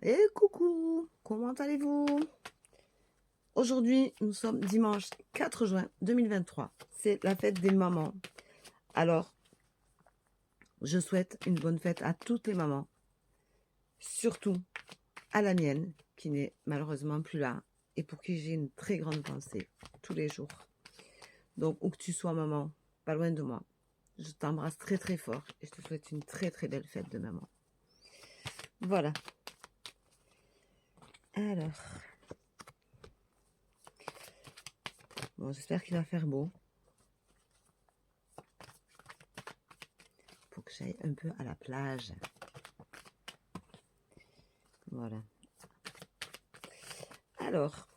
Et coucou, comment allez-vous? Aujourd'hui, nous sommes dimanche 4 juin 2023. C'est la fête des mamans. Alors, je souhaite une bonne fête à toutes les mamans. Surtout à la mienne, qui n'est malheureusement plus là. Et pour qui j'ai une très grande pensée tous les jours. Donc, où que tu sois maman, pas loin de moi. Je t'embrasse très très fort. Et je te souhaite une très très belle fête de maman. Voilà. Alors... Bon, j'espère qu'il va faire beau. Pour que j'aille un peu à la plage. Voilà. Alors,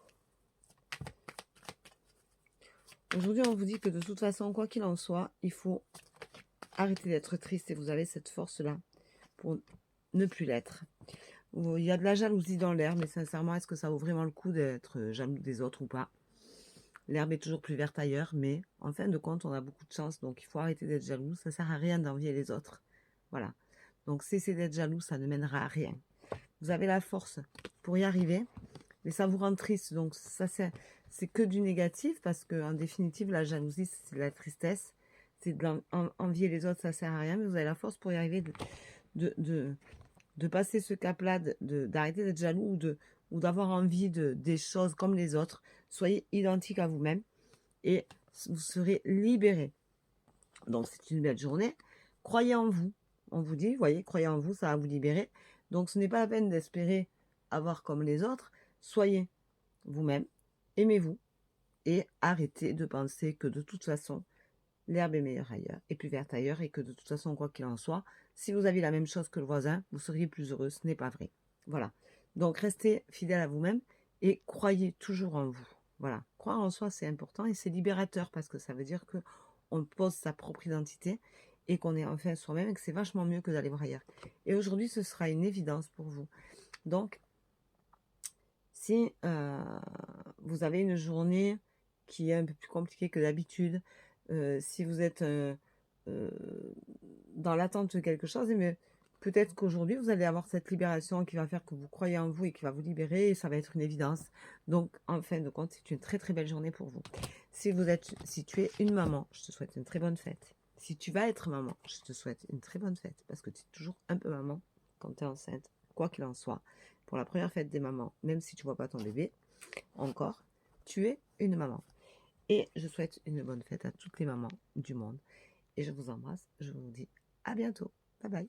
aujourd'hui, on vous dit que de toute façon, quoi qu'il en soit, il faut arrêter d'être triste et vous avez cette force-là pour ne plus l'être. Il y a de la jalousie dans l'air, mais sincèrement, est-ce que ça vaut vraiment le coup d'être jaloux des autres ou pas? L'herbe est toujours plus verte ailleurs, mais en fin de compte, on a beaucoup de chance, donc il faut arrêter d'être jaloux. Ça sert à rien d'envier les autres. Voilà. Donc, cessez d'être jaloux, ça ne mènera à rien. Vous avez la force pour y arriver, mais ça vous rend triste. Donc, ça, c'est que du négatif, parce qu'en définitive, la jalousie, c'est de la tristesse. C'est d'envier les autres, ça sert à rien, mais vous avez la force pour y arriver de passer ce cap-là, d'arrêter d'être jaloux ou d'avoir envie des choses comme les autres. Soyez identique à vous-même et vous serez libéré. Donc, c'est une belle journée. Croyez en vous. On vous dit, voyez, croyez en vous, ça va vous libérer. Donc, ce n'est pas la peine d'espérer avoir comme les autres. Soyez vous-même, aimez-vous et arrêtez de penser que de toute façon, l'herbe est meilleure ailleurs et plus verte ailleurs et que de toute façon, quoi qu'il en soit, si vous aviez la même chose que le voisin, vous seriez plus heureux. Ce n'est pas vrai. Voilà. Donc, restez fidèle à vous-même et croyez toujours en vous. Voilà. Croire en soi, c'est important et c'est libérateur parce que ça veut dire que on pose sa propre identité et qu'on est enfin soi-même et que c'est vachement mieux que d'aller voir ailleurs. Et aujourd'hui, ce sera une évidence pour vous. Donc, si vous avez une journée qui est un peu plus compliquée que d'habitude, si vous êtes dans l'attente de quelque chose, mais peut-être qu'aujourd'hui, vous allez avoir cette libération qui va faire que vous croyez en vous et qui va vous libérer, et ça va être une évidence. Donc, en fin de compte, c'est une très très belle journée pour vous. Si tu es une maman, je te souhaite une très bonne fête. Si tu vas être maman, je te souhaite une très bonne fête, parce que tu es toujours un peu maman quand tu es enceinte, quoi qu'il en soit. Pour la première fête des mamans, même si tu vois pas ton bébé, encore, tu es une maman. Et je souhaite une bonne fête à toutes les mamans du monde. Et je vous embrasse, je vous dis à bientôt. Bye bye.